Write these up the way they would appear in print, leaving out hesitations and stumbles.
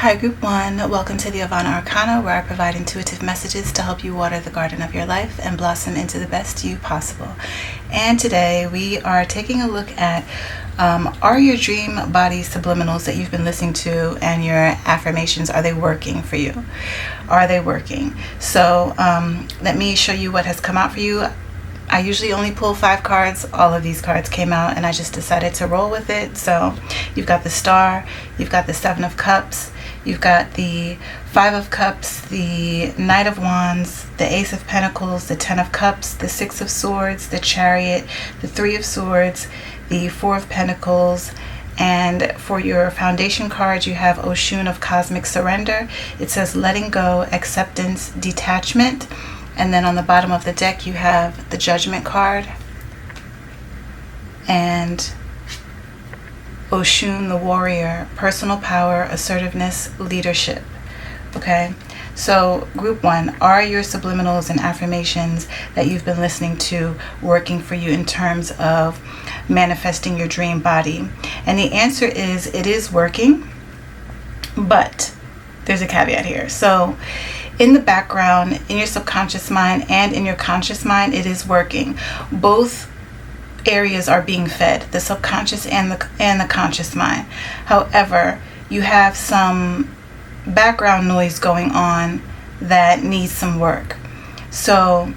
Hi Group 1, welcome to the Avana Arcana, where I provide intuitive messages to help you water the garden of your life and blossom into the best you possible. And today we are taking a look at are your dream body subliminals that you've been listening to and your affirmations, are they working for you? Are they working? So let me show you what has come out for you. I usually only pull 5 cards. All of these cards came out and I just decided to roll with it. So you've got the Star, you've got the 7 of Cups, you've got the 5 of Cups, the Knight of Wands, the Ace of Pentacles, the 10 of Cups, the 6 of Swords, the Chariot, the 3 of Swords, the 4 of Pentacles, and for your foundation card you have Oshun of Cosmic Surrender. It says letting go, acceptance, detachment. And then on the bottom of the deck you have the Judgment card and Oshun the Warrior, personal power, assertiveness, leadership. Okay, so Group 1, are your subliminals and affirmations that you've been listening to working for you in terms of manifesting your dream body? And the answer is it is working, but there's a caveat here. So in the background, in your subconscious mind and in your conscious mind, it is working. Both areas are being fed, the subconscious and the conscious mind. However, you have some background noise going on that needs some work. So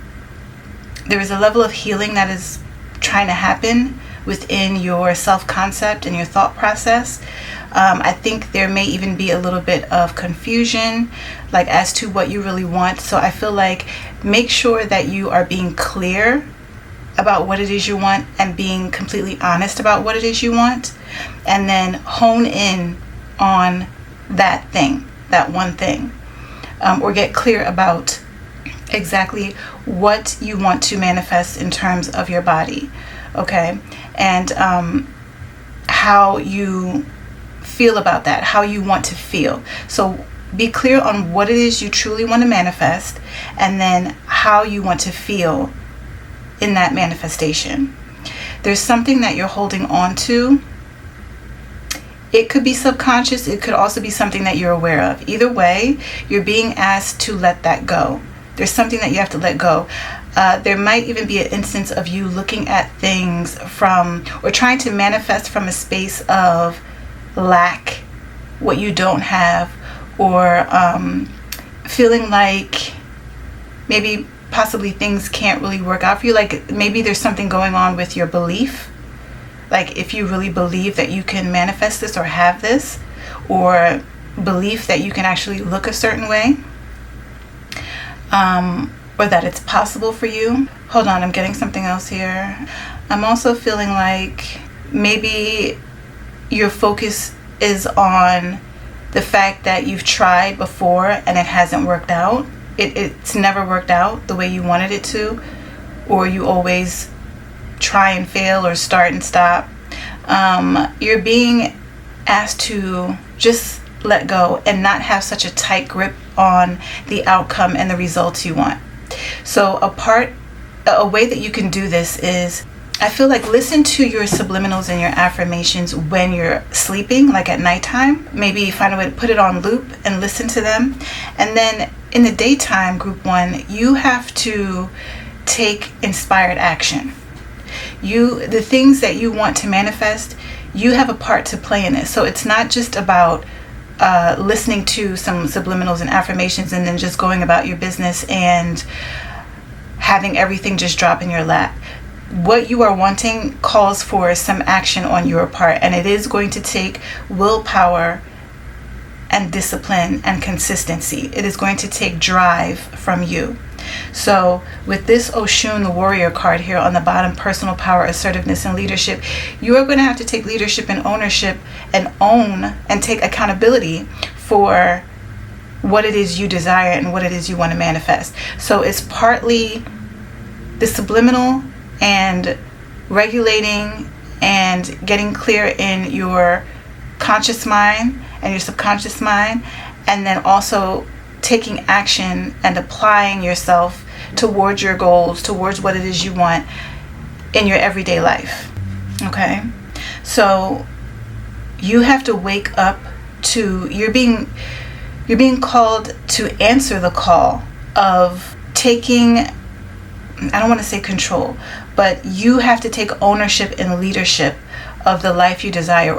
there is a level of healing that is trying to happen within your self-concept and your thought process. I think there may even be a little bit of confusion, like as to what you really want. So I feel like make sure that you are being clear about what it is you want and being completely honest about what it is you want, and then hone in on that thing, that one thing, or get clear about exactly what you want to manifest in terms of your body. Okay, and how you feel about that, how you want to feel. So be clear on what it is you truly want to manifest, and then how you want to feel in that manifestation. There's something that you're holding on to. It could be subconscious, it could also be something that you're aware of. Either way, you're being asked to let that go. There's something that you have to let go. There might even be an instance of you looking at things from, or trying to manifest from a space of lack, what you don't have, or feeling like maybe possibly things can't really work out for you. Like maybe there's something going on with your belief, like if you really believe that you can manifest this or have this, or belief that you can actually look a certain way, or that it's possible for you. Hold on, I'm getting something else here. I'm also feeling like maybe your focus is on the fact that you've tried before and it hasn't worked out. It's never worked out the way you wanted it to, or you always try and fail or start and stop. You're being asked to just let go and not have such a tight grip on the outcome and the results you want. So a way that you can do this is, I feel like, listen to your subliminals and your affirmations when you're sleeping, like at nighttime. Maybe find a way to put it on loop and listen to them. And then in the daytime, Group 1, you have to take inspired action. The things that you want to manifest, you have a part to play in it. So it's not just about listening to some subliminals and affirmations and then just going about your business and having everything just drop in your lap. What you are wanting calls for some action on your part, and it is going to take willpower and discipline and consistency. It is going to take drive from you. So with this Oshun the Warrior card here on the bottom, personal power, assertiveness, and leadership, you are going to have to take leadership and ownership and own and take accountability for what it is you desire and what it is you want to manifest. So it's partly the subliminal and regulating and getting clear in your conscious mind and your subconscious mind, and then also taking action and applying yourself towards your goals, towards what it is you want in your everyday life. Okay, so you have to wake up you're being called to answer the call of taking, I don't want to say control, but you have to take ownership and leadership of the life you desire,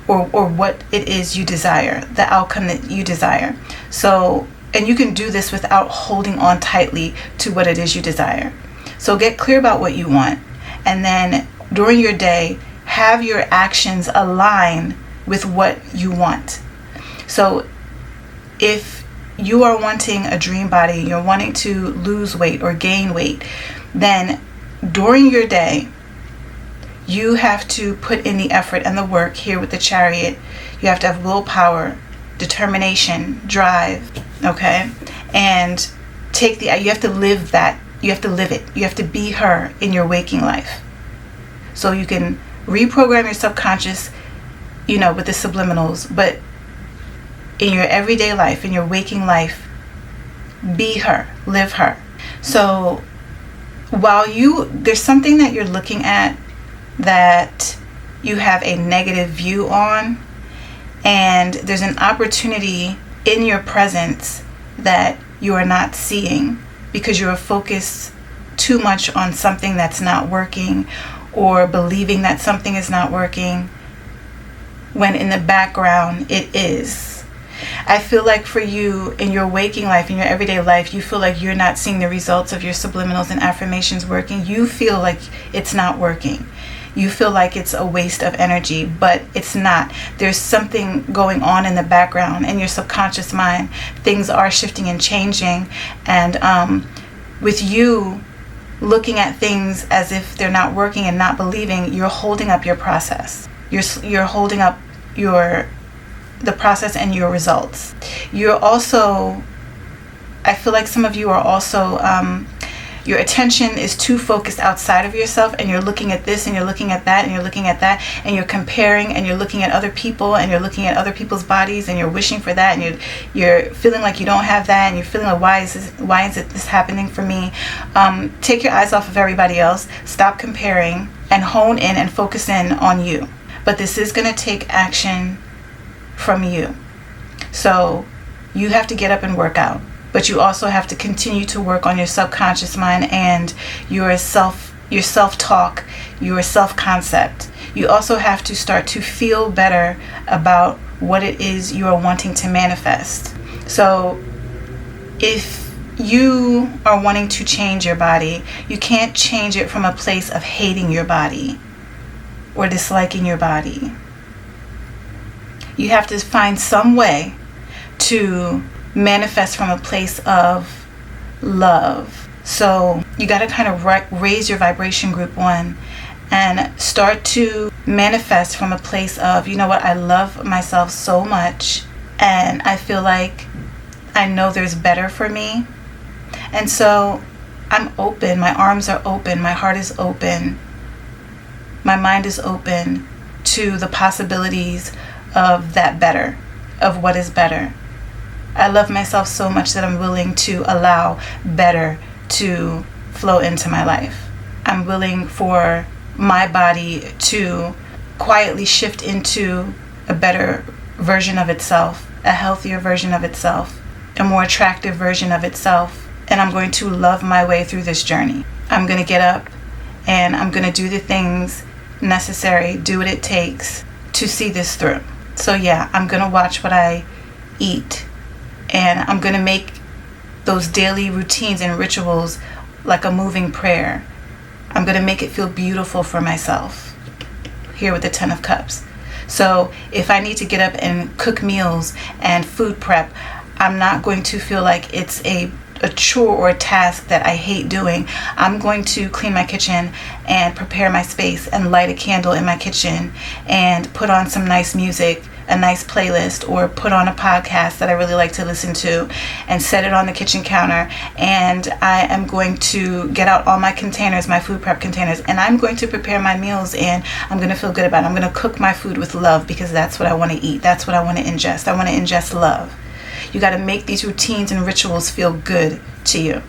or what it is you desire, the outcome that you desire. So, and you can do this without holding on tightly to what it is you desire. So get clear about what you want, and then during your day, have your actions align with what you want. So if you are wanting a dream body, you're wanting to lose weight or gain weight, then during your day, you have to put in the effort and the work. Here with the Chariot, you have to have willpower, determination, drive, okay? And you have to live that. You have to live it. You have to be her in your waking life. So you can reprogram your subconscious, with the subliminals, but in your everyday life, in your waking life, be her, live her. So while there's something that you're looking at that you have a negative view on, and there's an opportunity in your presence that you are not seeing because you are focused too much on something that's not working, or believing that something is not working, when in the background it is. I feel like for you in your waking life, in your everyday life, you feel like you're not seeing the results of your subliminals and affirmations working. You feel like it's not working. You feel like it's a waste of energy, but it's not. There's something going on in the background in your subconscious mind. Things are shifting and changing, and with you looking at things as if they're not working and not believing, you're holding up your process. You're holding up the process and your results. You're also, I feel like some of you are also, your attention is too focused outside of yourself, and you're looking at this and you're looking at that and you're looking at that, and you're comparing and you're looking at other people and you're looking at other people's bodies and you're wishing for that, and you're feeling like you don't have that, and you're feeling like, why is this happening for me? Take your eyes off of everybody else, stop comparing, and hone in and focus in on you. But this is going to take action from you. So you have to get up and work out. But you also have to continue to work on your subconscious mind and your self-talk, your self-concept. You also have to start to feel better about what it is you are wanting to manifest. So if you are wanting to change your body, you can't change it from a place of hating your body or disliking your body. You have to find some way to manifest from a place of love. So you got to kind of raise your vibration, group 1, and start to manifest from a place of, you know what, I love myself so much, and I feel like I know there's better for me. And so I'm open, my arms are open, my heart is open, my mind is open to the possibilities of that better, of what is better. I love myself so much that I'm willing to allow better to flow into my life. I'm willing for my body to quietly shift into a better version of itself, a healthier version of itself, a more attractive version of itself. And I'm going to love my way through this journey. I'm going to get up and I'm going to do the things necessary, do what it takes to see this through. So yeah, I'm going to watch what I eat. And I'm going to make those daily routines and rituals like a moving prayer. I'm going to make it feel beautiful for myself. Here with the 10 of Cups. So if I need to get up and cook meals and food prep, I'm not going to feel like it's a chore or a task that I hate doing. I'm going to clean my kitchen and prepare my space and light a candle in my kitchen and put on some nice music, a nice playlist, or put on a podcast that I really like to listen to and set it on the kitchen counter. And I am going to get out all my containers, my food prep containers, and I'm going to prepare my meals, and I'm going to feel good about it. I'm going to cook my food with love because that's what I want to eat. That's what I want to ingest. I want to ingest love. You got to make these routines and rituals feel good to you.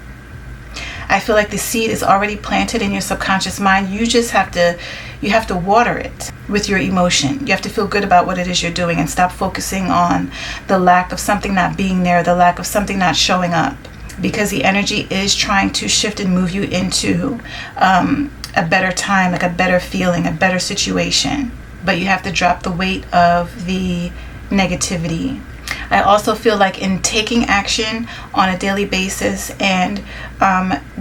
I feel like the seed is already planted in your subconscious mind. You just have to water it. with your emotion. You have to feel good about what it is you're doing and stop focusing on the lack of something not being there, the lack of something not showing up, because the energy is trying to shift and move you into a better time, like a better feeling, a better situation. But you have to drop the weight of the negativity. I also feel like in taking action on a daily basis and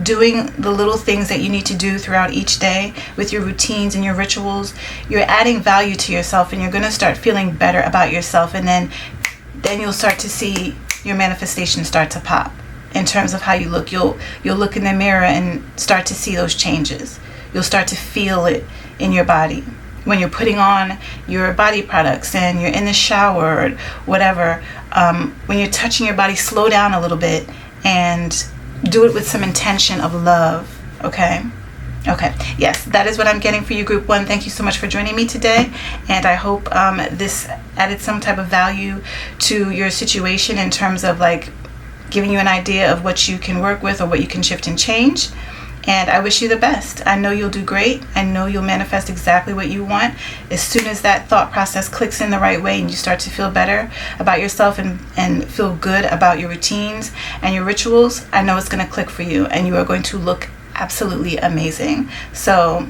doing the little things that you need to do throughout each day with your routines and your rituals, you're adding value to yourself, and you're going to start feeling better about yourself. And then you'll start to see your manifestation start to pop in terms of how you look. You'll look in the mirror and start to see those changes. You'll start to feel it in your body. When you're putting on your body products and you're in the shower or whatever, when you're touching your body, slow down a little bit and do it with some intention of love, okay? Okay, yes, that is what I'm getting for you, Group 1. Thank you so much for joining me today, and I hope this added some type of value to your situation in terms of like giving you an idea of what you can work with or what you can shift and change. And I wish you the best. I know you'll do great. I know you'll manifest exactly what you want. As soon as that thought process clicks in the right way and you start to feel better about yourself and feel good about your routines and your rituals, I know it's going to click for you and you are going to look absolutely amazing. So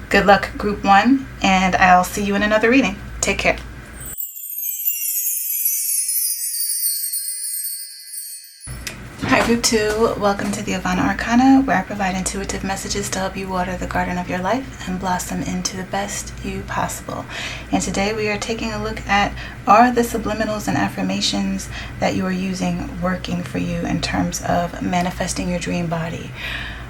good luck, Group 1, and I'll see you in another reading. Take care. Hi, Group 2. Welcome to the Avana Arcana, where I provide intuitive messages to help you water the garden of your life and blossom into the best you possible. And today we are taking a look at, are the subliminals and affirmations that you are using working for you in terms of manifesting your dream body?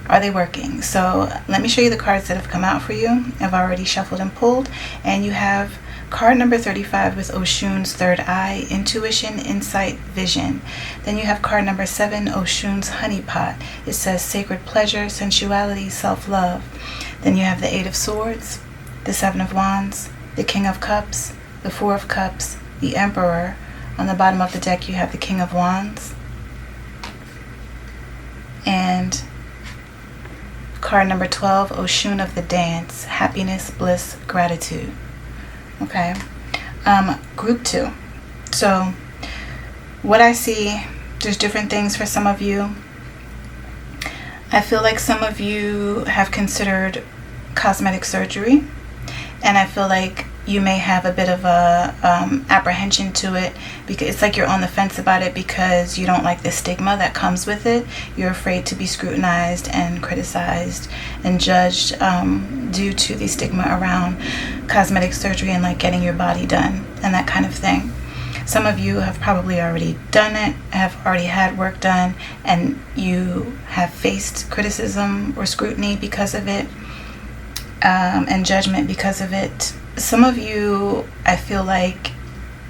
Are they working? So let me show you the cards that have come out for you. I've already shuffled and pulled, and you have card number 35 with Oshun's third eye, intuition, insight, vision. Then you have card number 7, Oshun's honeypot. It says sacred pleasure, sensuality, self-love. Then you have the 8 of swords, the 7 of wands, the king of cups, the 4 of cups, the emperor. On the bottom of the deck you have the king of wands. And card number 12, Oshun of the dance, happiness, bliss, gratitude. Okay, Group 2. So what I see, there's different things for some of you. I feel like some of you have considered cosmetic surgery, and I feel like you may have a bit of a apprehension to it, because it's like you're on the fence about it because you don't like the stigma that comes with it. You're afraid to be scrutinized and criticized and judged due to the stigma around cosmetic surgery and like getting your body done and that kind of thing. Some of you have probably already done it, have already had work done, and you have faced criticism or scrutiny because of it, and judgment because of it. Some of you, I feel like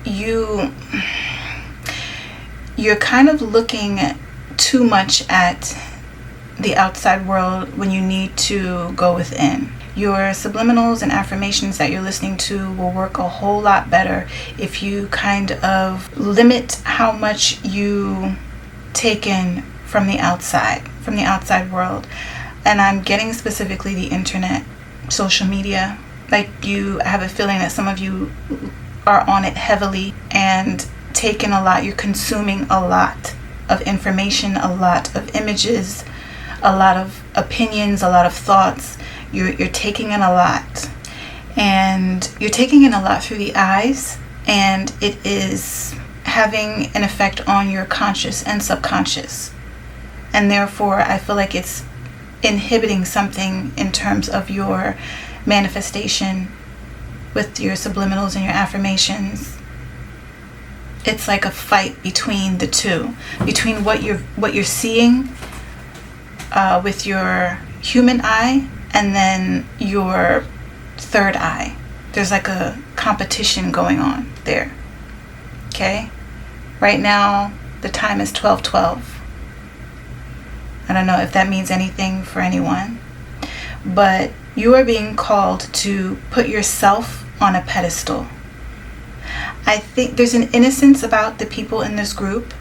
you're kind of looking too much at the outside world when you need to go within. Your subliminals and affirmations that you're listening to will work a whole lot better if you kind of limit how much you take in from the outside world. And I'm getting specifically the internet, social media. Like, you have a feeling that some of you are on it heavily and taking a lot. You're consuming a lot of information, a lot of images, a lot of opinions, a lot of thoughts. You're taking in a lot. And you're taking in a lot through the eyes, and it is having an effect on your conscious and subconscious. And therefore, I feel like it's inhibiting something in terms of your manifestation with your subliminals and your affirmations. It's like a fight between the two, between what you're seeing with your human eye and then your third eye. There's like a competition going on there. Okay? Right now the time is 12:12. I don't know if that means anything for anyone, but you are being called to put yourself on a pedestal. I think there's an innocence about the people in this group.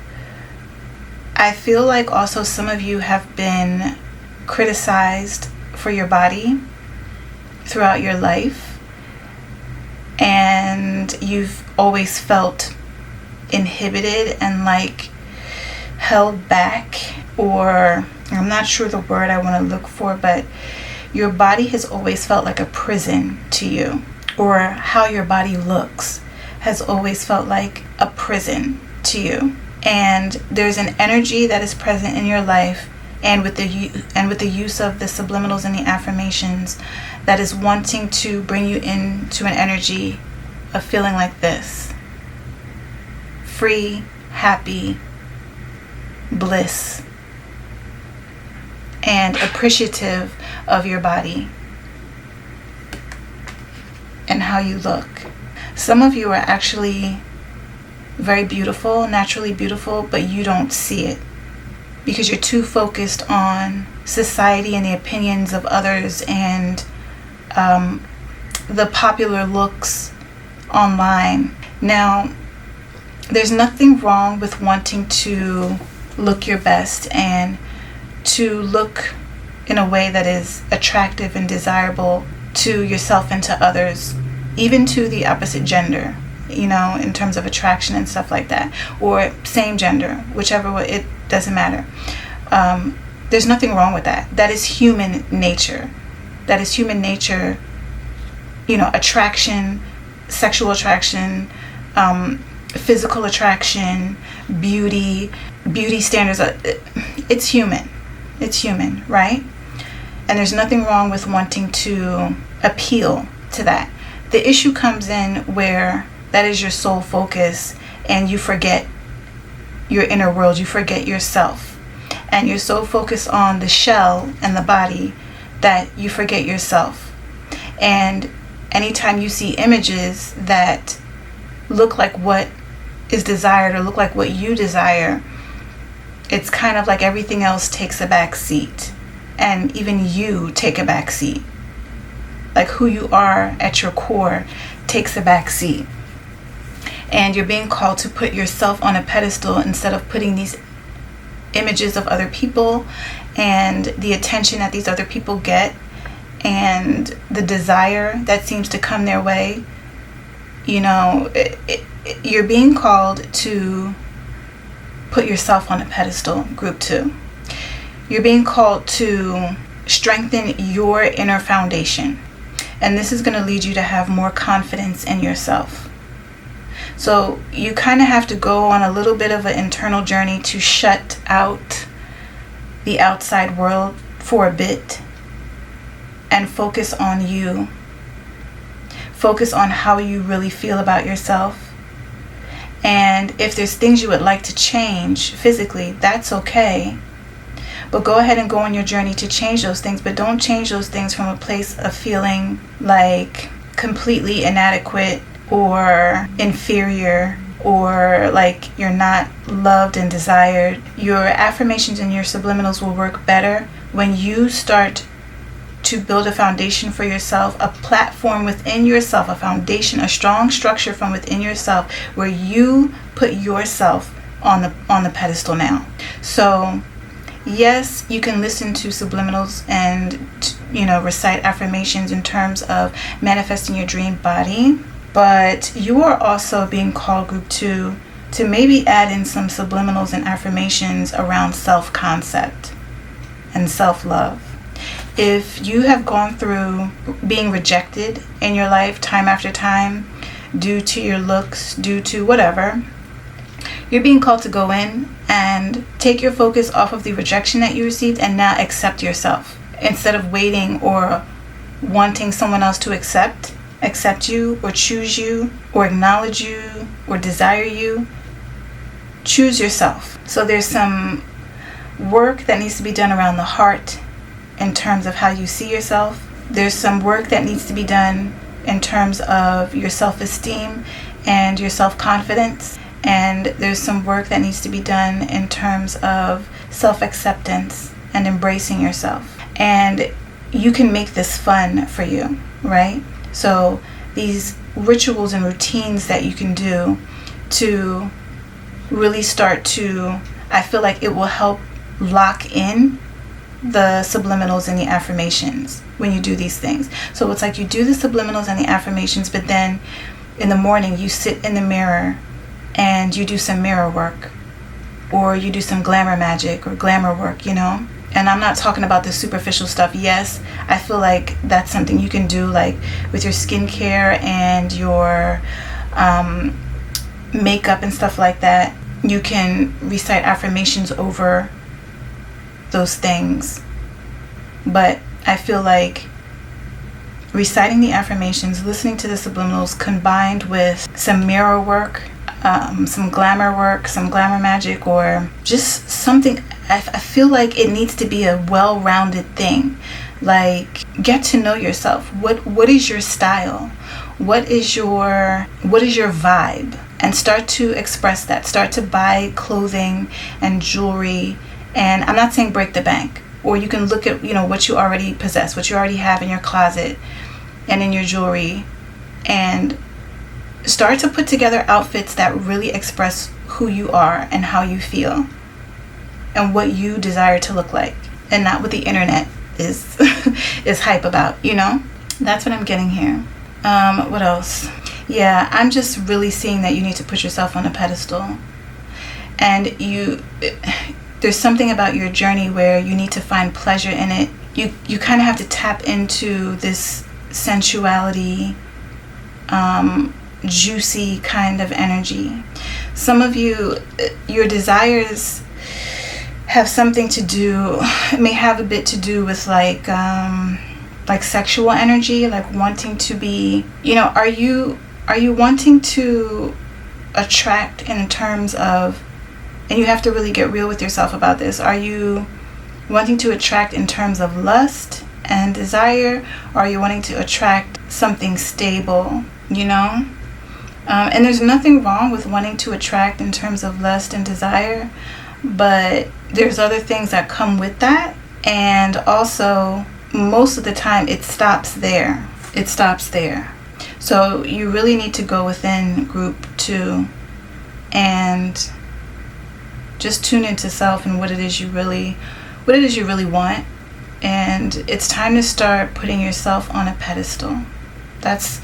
I feel like also some of you have been criticized for your body throughout your life, and you've always felt inhibited and like held back, or I'm not sure the word I want to look for, but your body has always felt like a prison to you, or how your body looks has always felt like a prison to you. And there's an energy that is present in your life, and with the use of the subliminals and the affirmations, that is wanting to bring you into an energy of feeling like this: free, happy, bliss, and appreciative of your body and how you look. Some of you are actually very beautiful, naturally beautiful, but you don't see it because you're too focused on society and the opinions of others and the popular looks online. Now, there's nothing wrong with wanting to look your best and to look in a way that is attractive and desirable to yourself and to others, even to the opposite gender, in terms of attraction and stuff like that, or same gender, whichever way, it doesn't matter. There's nothing wrong with that. That is human nature. That is human nature. Attraction, sexual attraction, physical attraction, beauty standards. It's human. It's human, right? And there's nothing wrong with wanting to appeal to that. The issue comes in where that is your sole focus and you forget your inner world, you forget yourself. And you're so focused on the shell and the body that you forget yourself. And anytime you see images that look like what is desired or look like what you desire, it's kind of like everything else takes a back seat. And even you take a back seat. Like who you are at your core takes a back seat. And you're being called to put yourself on a pedestal instead of putting these images of other people and the attention that these other people get and the desire that seems to come their way. You're being called to put yourself on a pedestal, group 2. You're being called to strengthen your inner foundation. And this is going to lead you to have more confidence in yourself. So you kind of have to go on a little bit of an internal journey to shut out the outside world for a bit and focus on you. Focus on how you really feel about yourself. And if there's things you would like to change physically, that's okay. But go ahead and go on your journey to change those things. But don't change those things from a place of feeling like completely inadequate or inferior or like you're not loved and desired. Your affirmations and your subliminals will work better when you start to build a foundation for yourself, a platform within yourself, a foundation, a strong structure from within yourself where you put yourself on the pedestal now. So yes, you can listen to subliminals and recite affirmations in terms of manifesting your dream body, but you are also being called, group 2, to maybe add in some subliminals and affirmations around self-concept and self-love. If you have gone through being rejected in your life time after time due to your looks, due to whatever, you're being called to go in and take your focus off of the rejection that you received and now accept yourself. Instead of waiting or wanting someone else to accept you or choose you or acknowledge you or desire you, choose yourself. So there's some work that needs to be done around the heart in terms of how you see yourself. There's some work that needs to be done in terms of your self-esteem and your self-confidence. And there's some work that needs to be done in terms of self-acceptance and embracing yourself. And you can make this fun for you, right? So these rituals and routines that you can do to really start to, I feel like it will help lock in the subliminals and the affirmations when you do these things. So it's like you do the subliminals and the affirmations, but then in the morning you sit in the mirror and you do some mirror work, or you do some glamour magic or glamour work, you know? And I'm not talking about the superficial stuff. Yes, I feel like that's something you can do, like with your skincare and your makeup and stuff like that. You can recite affirmations over those things. But I feel like reciting the affirmations, listening to the subliminals, combined with some mirror work, some glamour work, some glamour magic, or just something. I feel like it needs to be a well-rounded thing. Like, get to know yourself. What is your style? What is your vibe? And start to express that. Start to buy clothing and jewelry. And I'm not saying break the bank. Or you can look at, what you already possess, what you already have in your closet and in your jewelry, and start to put together outfits that really express who you are and how you feel and what you desire to look like, and not what the internet is is hype about, That's what I'm getting here. What else? Yeah, I'm just really seeing that you need to put yourself on a pedestal. And there's something about your journey where you need to find pleasure in it. You kind of have to tap into this sensuality, juicy kind of energy. Some of you, your desires have something to do, may have a bit to do with like sexual energy, like wanting to be, are you wanting to attract in terms of, and you have to really get real with yourself about this, are you wanting to attract in terms of lust and desire, or are you wanting to attract something stable, and there's nothing wrong with wanting to attract in terms of lust and desire, but there's other things that come with that. And also, most of the time it stops there. So you really need to go within, group 2, and just tune into self and what it is you really want. And it's time to start putting yourself on a pedestal. That's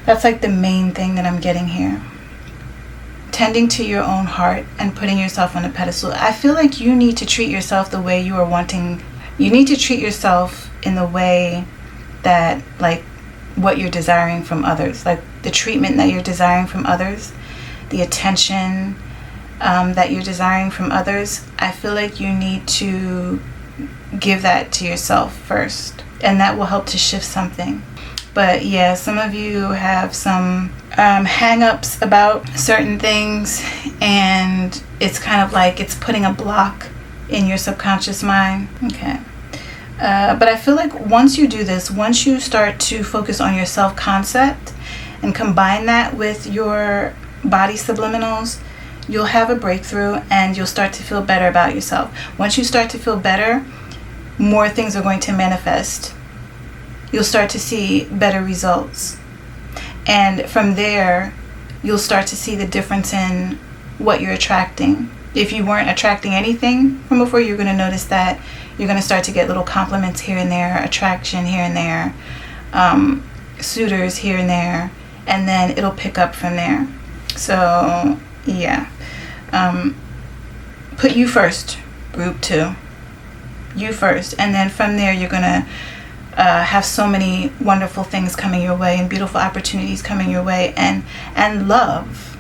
like the main thing that I'm getting here. Tending to your own heart and putting yourself on a pedestal. I feel like you need to treat yourself the way you are wanting. You need to treat yourself in the way that, like, what you're desiring from others. Like the treatment that you're desiring from others, the attention that you're desiring from others. I feel like you need to give that to yourself first, and that will help to shift something. But yeah, some of you have some hang-ups about certain things, and it's kind of like it's putting a block in your subconscious mind. Okay. But I feel like once you do this, once you start to focus on your self-concept and combine that with your body subliminals, you'll have a breakthrough and you'll start to feel better about yourself. Once you start to feel better, more things are going to manifest. You'll start to see better results. And from there, you'll start to see the difference in what you're attracting. If you weren't attracting anything from before, you're going to notice that you're going to start to get little compliments here and there, attraction here and there, suitors here and there, and then it'll pick up from there. So, yeah. Put you first, group 2. You first. And then from there, you're going to have so many wonderful things coming your way and beautiful opportunities coming your way, and love,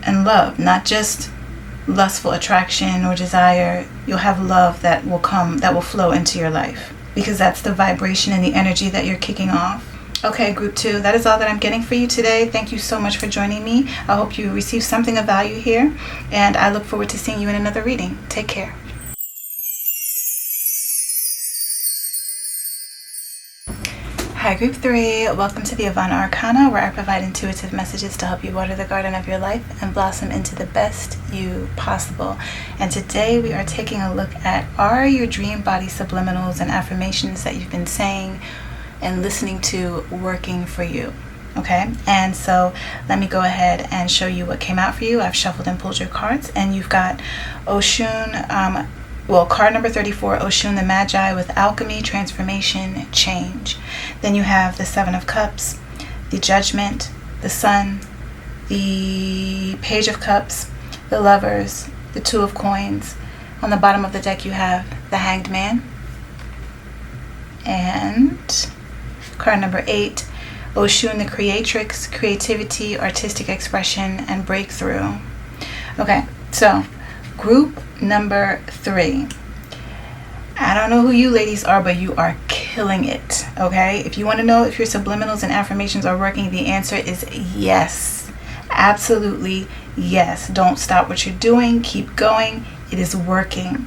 not just lustful attraction or desire. You'll have love that will come, that will flow into your life, because that's the vibration and the energy that you're kicking off. Okay, group 2, that is all that I'm getting for you today. Thank you so much for joining me. I hope you received something of value here, and I look forward to seeing you in another reading. Take care. Hi, group 3. Welcome to the Avana Arcana, where I provide intuitive messages to help you water the garden of your life and blossom into the best you possible. And today we are taking a look at, are your dream body subliminals and affirmations that you've been saying and listening to working for you? Okay, and so let me go ahead and show you what came out for you. I've shuffled and pulled your cards, and you've got Oshun, card number 34, Oshun the Magi, with alchemy, transformation, change. Then you have the 7 of Cups, the Judgment, the Sun, the Page of Cups, the Lovers, the Two of Coins. On the bottom of the deck you have the Hanged Man. And card number 8, Oshun, the Creatrix, creativity, artistic expression, and breakthrough. Okay, so group number 3. I don't know who you ladies are, but you are killing it, okay? If you want to know if your subliminals and affirmations are working, the answer is yes. Absolutely yes. Don't stop what you're doing. Keep going. It is working.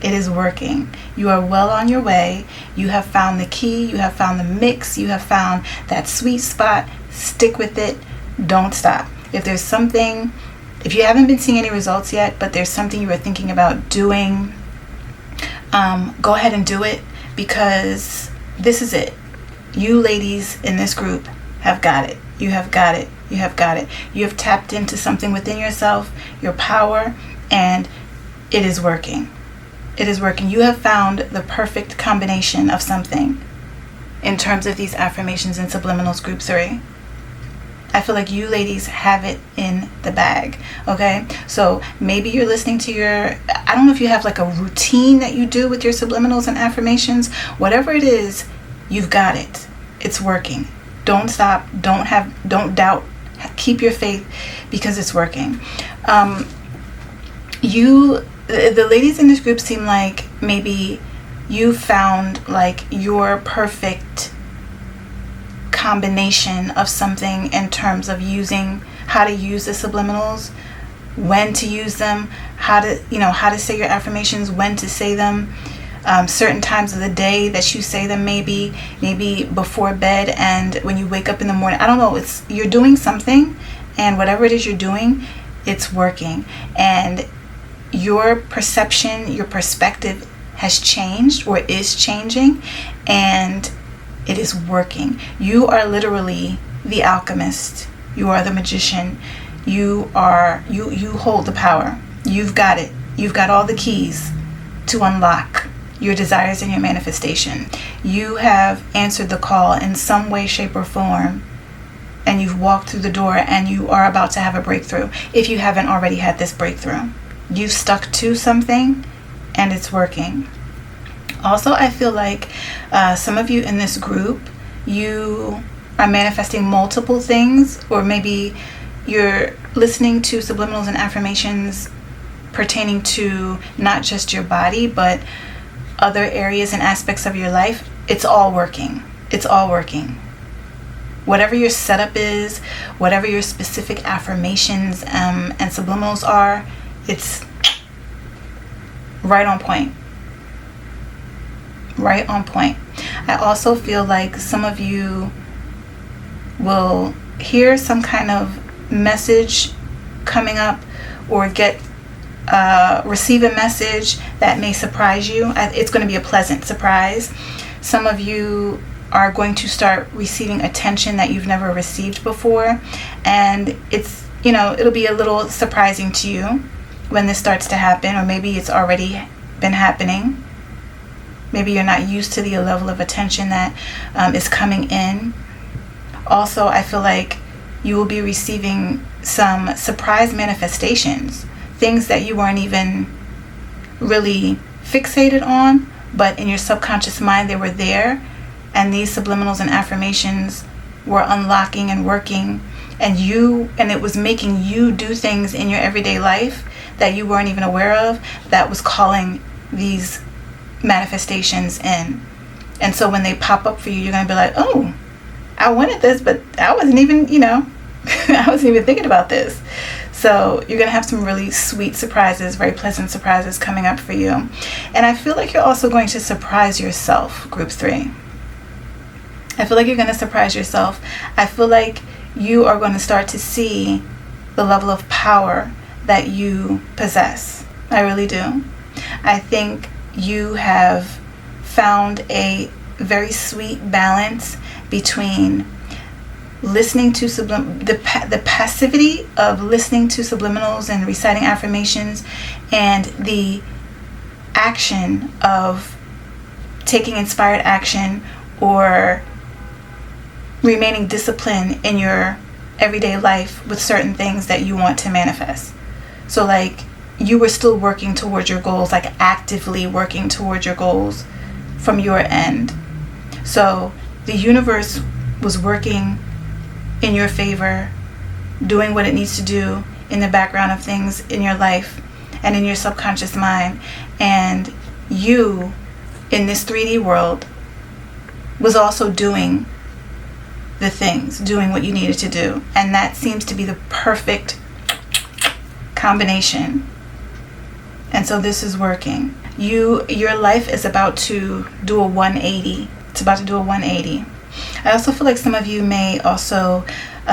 It is working. You are well on your way. You have found the key. You have found the mix. You have found that sweet spot. Stick with it. Don't stop. If there's something, if you haven't been seeing any results yet, but there's something you were thinking about doing, go ahead and do it, because this is it. You ladies in this group have got it. You have got it. You have got it. You have tapped into something within yourself, your power, and it is working. It is working. You have found the perfect combination of something in terms of these affirmations and subliminals, group 3. I feel like you ladies have it in the bag, okay? So maybe you're listening to your, I don't know if you have like a routine that you do with your subliminals and affirmations. Whatever it is, you've got it. It's working. Don't stop. Don't doubt. Keep your faith, because it's working. The ladies in this group seem like maybe you found like your perfect combination of something in terms of how to use the subliminals, when to use them, how to say your affirmations, when to say them, certain times of the day that you say them, maybe before bed and when you wake up in the morning. I don't know, you're doing something, and whatever it is you're doing, it's working, and your perception, your perspective has changed or is changing, and it is working. You are literally the alchemist. You are the magician. You hold the power. You've got it. You've got all the keys to unlock your desires and your manifestation. You have answered the call in some way, shape, or form, and you've walked through the door, and you are about to have a breakthrough. If you haven't already had this breakthrough, you've stuck to something, and it's working. Also, I feel like some of you in this group, you are manifesting multiple things, or maybe you're listening to subliminals and affirmations pertaining to not just your body, but other areas and aspects of your life. It's all working. It's all working. Whatever your setup is, whatever your specific affirmations and subliminals are, it's right on point. Right on point. I also feel like some of you will hear some kind of message coming up, or receive a message that may surprise you. It's going to be a pleasant surprise. Some of you are going to start receiving attention that you've never received before, and it'll be a little surprising to you when this starts to happen, or maybe it's already been happening. Maybe you're not used to the level of attention that is coming in. Also, I feel like you will be receiving some surprise manifestations, things that you weren't even really fixated on, but in your subconscious mind they were there, and these subliminals and affirmations were unlocking and working, and it was making you do things in your everyday life that you weren't even aware of, that was calling these manifestations in. And so when they pop up for you, you're going to be like, oh, I wanted this, but I wasn't even, I wasn't even thinking about this. So you're going to have some really sweet surprises, very pleasant surprises coming up for you. And I feel like you're also going to surprise yourself, group 3. I feel like you're going to surprise yourself. I feel like you are going to start to see the level of power that you possess. I really do. I think you have found a very sweet balance between listening to the passivity of listening to subliminals and reciting affirmations, and the action of taking inspired action or remaining disciplined in your everyday life with certain things that you want to manifest. So like you were still working towards your goals, like actively working towards your goals from your end. So the universe was working in your favor, doing what it needs to do in the background of things in your life and in your subconscious mind. And you, in this 3D world, was also doing the things, doing what you needed to do. And that seems to be the perfect combination. And so this is working. Your life is about to do a 180. It's about to do a 180. I also feel like some of you may also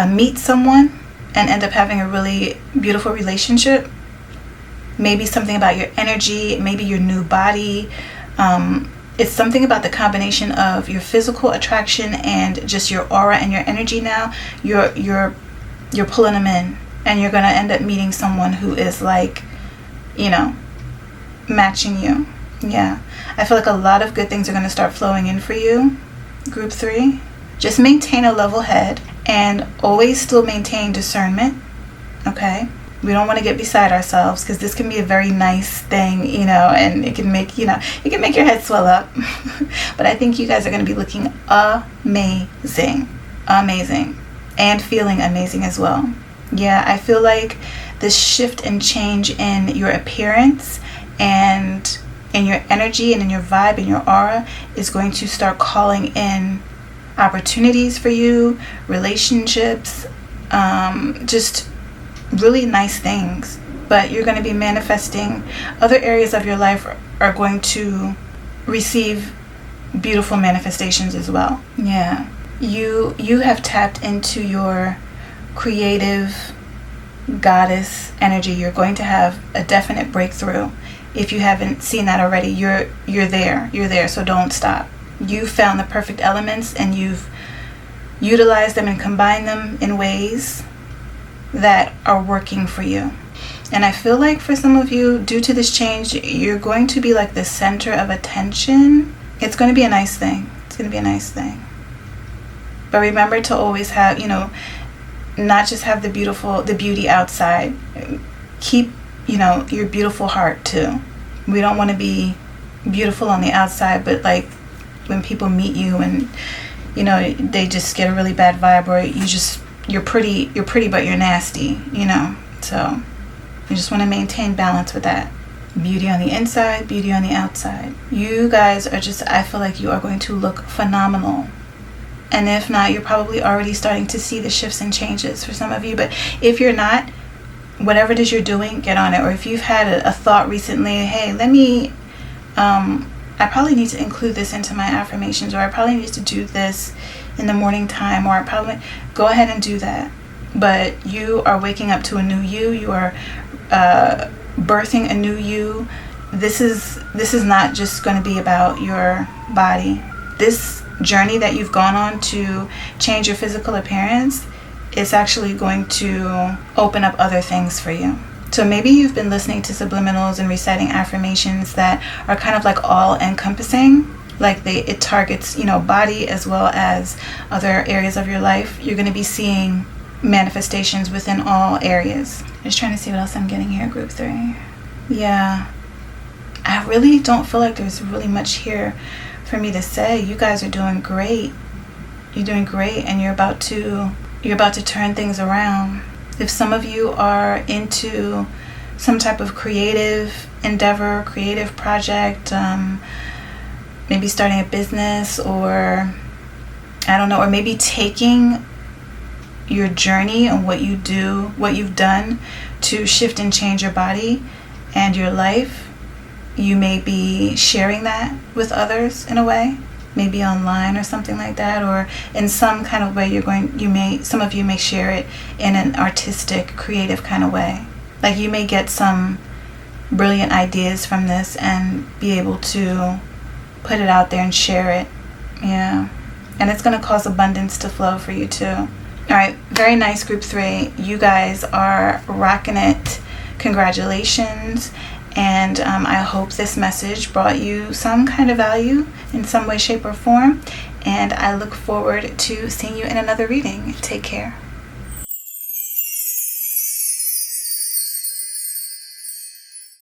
meet someone and end up having a really beautiful relationship. Maybe something about your energy, maybe your new body. It's something about the combination of your physical attraction and just your aura and your energy now. You're pulling them in, and you're going to end up meeting someone who is like, you know, matching you. Yeah. I feel like a lot of good things are going to start flowing in for you, group 3. Just maintain a level head and always still maintain discernment. Okay? We don't want to get beside ourselves, because this can be a very nice thing, you know, and it can make, you know, it can make your head swell up. But I think you guys are going to be looking amazing. Amazing. And feeling amazing as well. Yeah, I feel like this shift and change in your appearance and in your energy and in your vibe and your aura is going to start calling in opportunities for you, relationships, just really nice things. But you're going to be manifesting. Other areas of your life are going to receive beautiful manifestations as well. Yeah. You have tapped into your creative goddess energy. You're going to have a definite breakthrough. If you haven't seen that already, you're there, so don't stop. You've found the perfect elements and you've utilized them and combined them in ways that are working for you. And I feel like for some of you, due to this change, you're going to be like the center of attention. It's going to be a nice thing. It's going to be a nice thing. But remember to always have, you know, not just have the beauty outside. Keep, you know, your beautiful heart too. We don't want to be beautiful on the outside, but like when people meet you and, you know, they just get a really bad vibe, or you're pretty but you're nasty, you know. So you just want to maintain balance with that. Beauty on the inside, beauty on the outside. You guys are just, I feel like you are going to look phenomenal. And if not, you're probably already starting to see the shifts and changes for some of you. But if you're not, whatever it is you're doing, get on it. Or if you've had a thought recently, hey, let me, I probably need to include this into my affirmations, or I probably need to do this in the morning time, or I probably, go ahead and do that. But you are waking up to a new you. You are birthing a new you. This is not just going to be about your body. This journey that you've gone on to change your physical appearance is actually going to open up other things for you. So maybe you've been listening to subliminals and reciting affirmations that are kind of like all encompassing, like it targets, you know, body as well as other areas of your life. You're going to be seeing manifestations within all areas. Just trying to see what else I'm getting here, group 3. Yeah, I really don't feel like there's really much here for me to say. You guys are doing great. You're doing great, and you're about to turn things around. If some of you are into some type of creative endeavor, creative project, maybe starting a business, or I don't know, or maybe taking your journey and what you've done to shift and change your body and your life, you may be sharing that with others in a way, maybe online or something like that, or in some kind of way some of you may share it in an artistic, creative kind of way. Like you may get some brilliant ideas from this and be able to put it out there and share it. Yeah. And it's going to cause abundance to flow for you too. All right, very nice, group 3. You guys are rocking it. Congratulations. And I hope this message brought you some kind of value in some way, shape, or form. And I look forward to seeing you in another reading. Take care.